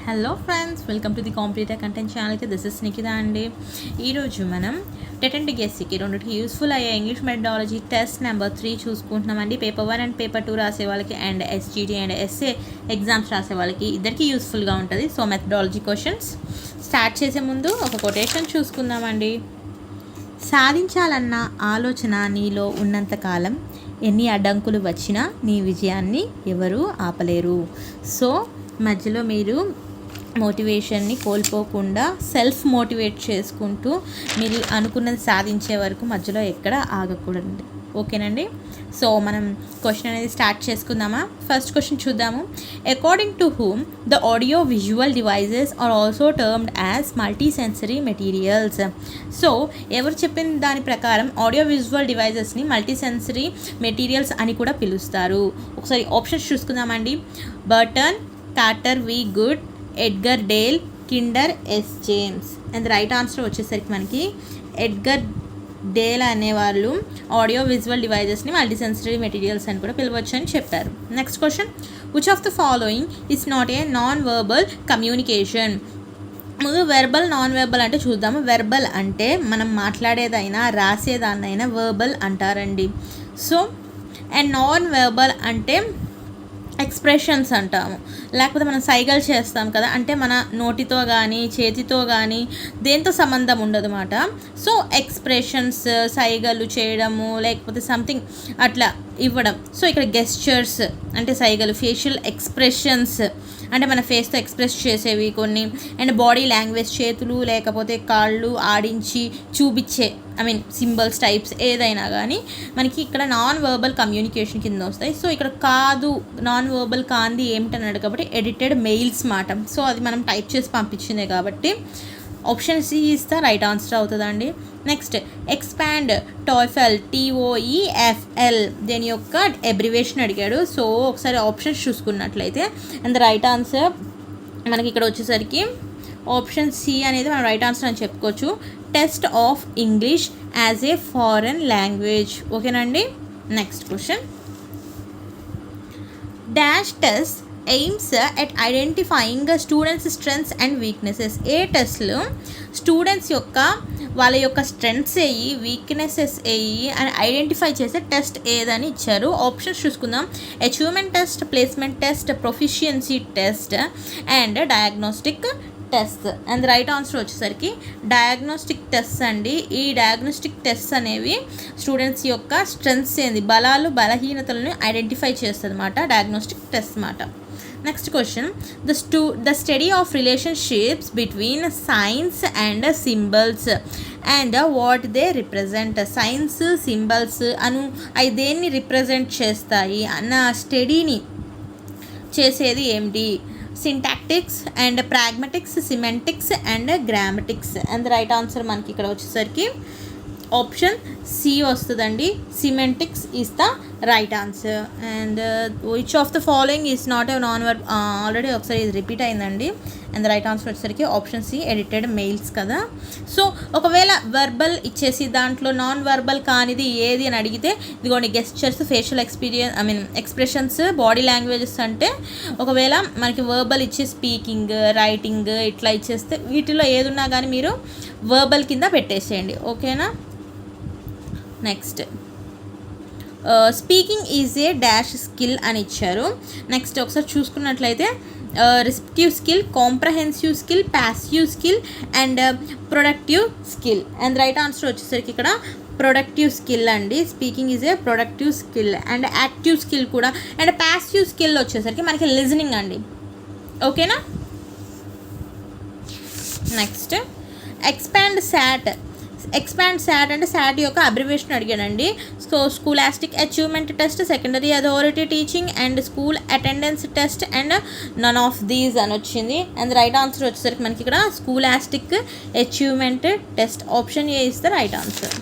Hello friends, welcome to the competitive content ఛానల్కి. This is Nikhitha అండి. ఈరోజు మనం టెట్ అండ్ గెస్సీకి రెండింటికి యూస్ఫుల్ అయ్యే ఇంగ్లీష్ మెథడాలజీ టెస్ట్ నెంబర్ 3 చూసుకుంటున్నామండి. పేపర్ 1 అండ్ పేపర్ 2 రాసే వాళ్ళకి and SGT and SA exams రాసే వాళ్ళకి ఇద్దరికి యూస్ఫుల్గా ఉంటుంది. సో మెథడాలజీ క్వశ్చన్స్ స్టార్ట్ చేసే ముందు ఒక కొటేషన్ చూసుకుందామండి. సాధించాలన్న ఆలోచన నీలో ఉన్నంతకాలం ఎన్ని అడ్డంకులు వచ్చినా నీ విజయాన్ని ఎవరూ ఆపలేరు. సో మధ్యలో మీరు మోటివేషన్ని కోల్పోకుండా సెల్ఫ్ మోటివేట్ చేసుకుంటూ మీరు అనుకున్నది సాధించే వరకు మధ్యలో ఎక్కడ ఆగకూడదు. ఓకేనండి. సో మనం క్వశ్చన్ అనేది స్టార్ట్ చేసుకుందామా. ఫస్ట్ క్వశ్చన్ చూద్దాము. According to whom the audio visual devices are also termed as multi sensory materials. So ఎవరు చెప్పిన దాని ప్రకారం ఆడియో విజువల్ డివైజెస్ని మల్టీ సెన్సరీ మెటీరియల్స్ అని కూడా పిలుస్తారు. ఒకసారి ఆప్షన్స్ చూసుకుందామండి. Burton, Carter V Good, Edgar Dale, Kinder S James. And right answer వచ్చేసరికి మనకి ఎడ్గర్ డేల్ అనేవాళ్ళు ఆడియో విజువల్ డివైజెస్ని మల్టీ సెన్సరీ మెటీరియల్స్ అని కూడా పిలవచ్చు అని చెప్పారు. Next question, which of the following is not a non verbal communication. ముందు వెర్బల్ నాన్ వెర్బల్ అంటే చూద్దాము. వెర్బల్ అంటే మనం మాట్లాడేదైనా రాసేదాన్నైనా వర్బల్ అంటారండి. సో అండ్ నాన్ వెర్బల్ అంటే ఎక్స్ప్రెషన్స్ అంటాము. లేకపోతే మనం సైగలు చేస్తాం కదా, అంటే మన నోటితో కానీ చేతితో కానీ దేంతో సంబంధం ఉండదు అన్నమాట. సో ఎక్స్ప్రెషన్స్, సైగలు చేయడము లేకపోతే సంథింగ్ అట్లా ఇవ్వడం. సో ఇక్కడ గెస్చర్స్ అంటే సైగలు, ఫేషియల్ ఎక్స్ప్రెషన్స్ అంటే మన ఫేస్తో ఎక్స్ప్రెస్ చేసేవి కొన్ని, అండ్ బాడీ లాంగ్వేజ్ చేతులు లేకపోతే కాళ్ళు ఆడించి చూపించే సింబల్స్ టైప్స్ ఏదైనా కానీ మనకి ఇక్కడ నాన్ వర్బల్ కమ్యూనికేషన్ కింద వస్తాయి. సో ఇక్కడ కాదు నాన్ వర్బల్ కాంది ఏమిటన్నాడు కాబట్టి ఎడిటెడ్ మెయిల్స్ మాట. సో అది మనం టైప్ చేసి పంపించిందే కాబట్టి ఆప్షన్ సి ఇస్తే రైట్ ఆన్సర్ అవుతుందండి. నెక్స్ట్ ఎక్స్పాండ్ టోఫెల్, TOEFL దేని యొక్క అబ్రివేషన్ అడిగాడు. సో ఒకసారి ఆప్షన్స్ చూసుకున్నట్లయితే అండ్ ద రైట్ ఆన్సర్ మనకి ఇక్కడ వచ్చేసరికి ఆప్షన్ సి అనేది మనం రైట్ ఆన్సర్ అని చెప్పుకోవచ్చు. Test of English as a foreign language. ఓకేనండి. Next question, dash test aims at identifying students strengths and weaknesses. ఏ టెస్ట్లు స్టూడెంట్స్ యొక్క వాళ్ళ యొక్క స్ట్రెంగ్త్స్ ఏవి, వీక్నెసెస్ ఏవి అని ఐడెంటిఫై చేసే టెస్ట్ ఏదని ఇచ్చారు. ఆప్షన్స్ చూసుకుందాం. Achievement test, placement test, proficiency test and diagnostic test. And right answer వచ్చేసరికి డయాగ్నోస్టిక్ టెస్ట్ అండి. ఈ డయాగ్నోస్టిక్ టెస్ట్ అనేవి స్టూడెంట్స్ యొక్క స్ట్రెంగ్త్స్ ఏంది, బలాలు బలహీనతలను ఐడెంటిఫై చేస్తుంది అన్నమాట డయాగ్నోస్టిక్ టెస్ట్ అన్నమాట. Next question, the study of relationships between signs and symbols and what they represent. Signs, symbols అవి దేన్ని రిప్రజెంట్ చేస్తాయి అన్న స్టడీని చేసేది ఏమిటి? Syntactics and pragmatics, semantics and grammatics. And right answer మనకి ఇక్కడ వచ్చేసరికి ఆప్షన్ సి వస్తుందండి. Semantics is the right answer. And which of the following is not a non verb, already ఒకసారి ఇది రిపీట్ అయిందండి. అండ్ రైట్ ఆన్సర్ వచ్చేసరికి option C edited mails కదా. So ఒకవేళ వర్బల్ ఇచ్చేసి దాంట్లో నాన్ వర్బల్ కానిది ఏది అని అడిగితే ఇదిగోండి gestures, facial expressions, body languages అంటే ఒకవేళ మనకి వర్బల్ ఇచ్చే స్పీకింగ్, రైటింగ్ ఇట్లా ఇచ్చేస్తే వీటిలో ఏదున్నా కానీ మీరు వర్బల్ కింద పెట్టేసేయండి. ఓకేనా. Next speaking is a dash skill అని ఇచ్చారు. నెక్స్ట్ ఒకసారి చూసుకున్నట్లయితే receptive skill, comprehensive skill, passive skill and productive skill. And right answer వచ్చేసరికి ఇక్కడ ప్రొడక్టివ్ స్కిల్ అండి. Speaking is a productive skill and active skill కూడా. అండ్ ప్యాసివ్ స్కిల్ వచ్చేసరికి మనకి లిజనింగ్ అండి. ఓకేనా. నెక్స్ట్ ఎక్స్పాండ్ శాట్ అంటే శాట్ యొక్క అబ్రివేషన్ అడిగానండి. So scholastic achievement test, secondary authority teaching and school attendance test and none of these అని వచ్చింది. అండ్ రైట్ ఆన్సర్ వచ్చేసరికి మనకి ఇక్కడ scholastic achievement test. Option A is the right answer.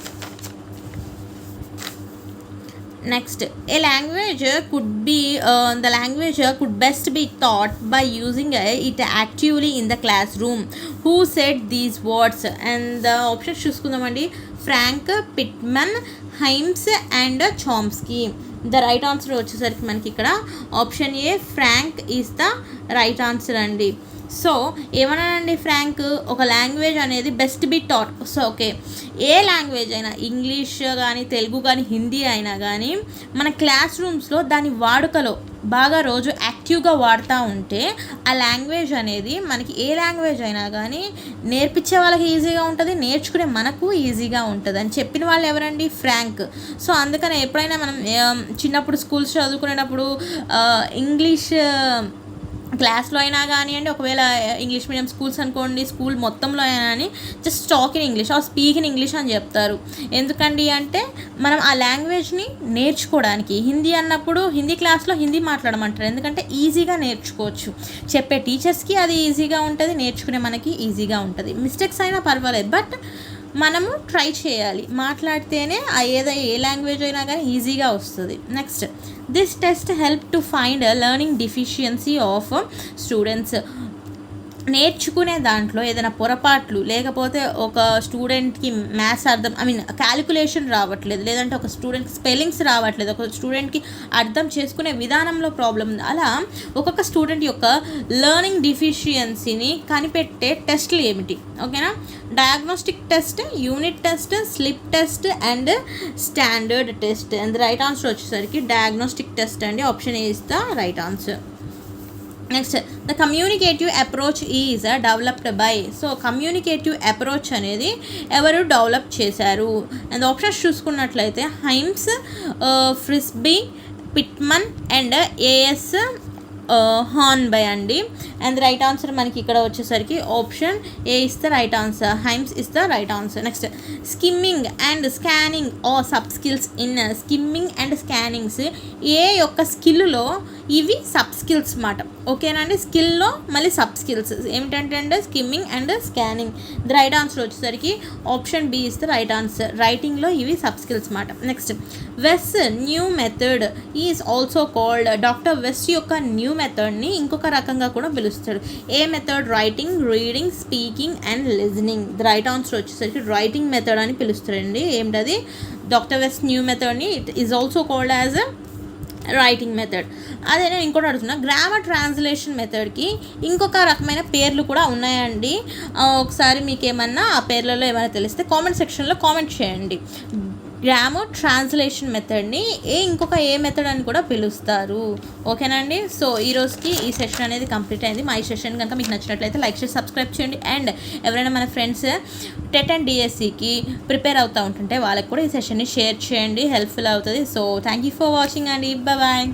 Next, a language could best be taught by using it actively in the classroom. Who said these words? And the options చూసుకుందామండి. Frank, Pitman, Hymes and Chomsky. The right answer వచ్చేసరికి మనకి ఇక్కడ option A Frank is the right answer అండి. So ఏమన్నానండి Frank, ఒక language అనేది best be taught. So okay, ఏ language అయినా ఇంగ్లీష్ కానీ తెలుగు కానీ హిందీ అయినా కానీ మన క్లాస్ రూమ్స్లో దాని వాడుకలో బాగా రోజు యాక్టివ్గా వాడుతూ ఉంటే ఆ లాంగ్వేజ్ అనేది మనకి ఏ లాంగ్వేజ్ అయినా కానీ నేర్పించే వాళ్ళకి ఈజీగా ఉంటుంది, నేర్చుకునే మనకు ఈజీగా ఉంటుంది అని చెప్పిన వాళ్ళు ఎవరండి? ఫ్రాంక్. సో అందుకని ఎప్పుడైనా మనం చిన్నప్పుడు స్కూల్స్ చదువుకునేటప్పుడు ఇంగ్లీష్ క్లాస్లో అయినా కానివ్వండి, ఒకవేళ ఇంగ్లీష్ మీడియం స్కూల్స్ అనుకోండి, స్కూల్ మొత్తంలో అయినా కానీ just talk in English or speak in English అని చెప్తారు. ఎందుకండి అంటే మనం ఆ లాంగ్వేజ్ని నేర్చుకోవడానికి. హిందీ అన్నప్పుడు హిందీ క్లాస్లో హిందీ మాట్లాడమంటారు, ఎందుకంటే ఈజీగా నేర్చుకోవచ్చు. చెప్పే టీచర్స్కి అది ఈజీగా ఉంటుంది, నేర్చుకునే మనకి ఈజీగా ఉంటుంది. మిస్టేక్స్ అయినా పర్వాలేదు, బట్ మనము ట్రై చేయాలి. మాట్లాడితేనే ఏ లాంగ్వేజ్ అయినా కానీ ఈజీగా వస్తుంది. Next, this test help to find learning deficiency of students. నేర్చుకునే దాంట్లో ఏదైనా పొరపాట్లు, లేకపోతే ఒక స్టూడెంట్కి మ్యాథ్స్ అర్థం క్యాలిక్యులేషన్ రావట్లేదు, లేదంటే ఒక స్టూడెంట్కి స్పెల్లింగ్స్ రావట్లేదు, ఒక స్టూడెంట్కి అర్థం చేసుకునే విధానంలో ప్రాబ్లం ఉంది. అలా ఒక్కొక్క స్టూడెంట్ యొక్క లెర్నింగ్ డిఫిషియన్సీని కనిపెట్టే టెస్ట్లు ఏమిటి? ఓకేనా? Diagnostic test, unit test, slip test and standard test. And right answer వచ్చేసరికి డయాగ్నోస్టిక్ టెస్ట్ అండి. Option A is the right answer. Next, the communicative approach is developed by. So communicative approach అనేది ఎవరు develop చేశారు? And options చూసుకున్నట్లయితే hymns, frisbee, పిట్మన్ and as హార్న్బై అండి. And right answer మనకి ఇక్కడ వచ్చేసరికి option A is the right answer. Hymns is the right answer. Next, skimming and scanning are sub skills in skimming and scannings. ఏ యొక్క స్కిల్లో ఇవి sub skills మాట. ఓకేనా అండి? స్కిల్లో మళ్ళీ సబ్ స్కిల్స్ ఏమిటంటే skimming and scanning. The right answer వచ్చేసరికి option B is the right answer. రైటింగ్లో ఇవి సబ్ స్కిల్స్ మాట. Next, west new method is also called. Doctor west యొక్క న్యూ మెథడ్ని ఇంకొక రకంగా కూడా పిలుస్తాడు. ఏ method? Writing, reading, speaking and listening. The right answer వచ్చేసరికి రైటింగ్ మెథడ్ అని పిలుస్తారండి. ఏమిటది? డాక్టర్ వెస్ట్ న్యూ మెథడ్ని it is also called as writing method. అదే నేను ఇంకోటి అడుగుతున్నా, గ్రామర్ ట్రాన్స్లేషన్ మెథడ్కి ఇంకొక రకమైన పేర్లు కూడా ఉన్నాయండి. ఒకసారి మీకు ఏమన్నా ఆ పేర్లలో ఏమైనా తెలిస్తే కామెంట్ సెక్షన్లో కామెంట్ చేయండి. గ్రామర్ ట్రాన్స్లేషన్ మెథడ్ని ఇంకొక ఏ మెథడ్ అని కూడా పిలుస్తారు. ఓకేనండి? సో ఈ రోజుకి ఈ సెషన్ అనేది కంప్లీట్ అయింది. మా ఈ సెషన్ కనుక మీకు నచ్చినట్లయితే లైక్ చేసి సబ్స్క్రైబ్ చేయండి. అండ్ ఎవరైనా మన ఫ్రెండ్స్ టెట్ అండ్ డిఎస్సికి ప్రిపేర్ అవుతూ ఉంటుంటే వాళ్ళకి కూడా ఈ సెషన్ని షేర్ చేయండి, హెల్ప్ఫుల్ అవుతుంది. So thank you for watching అండి. బాయ్.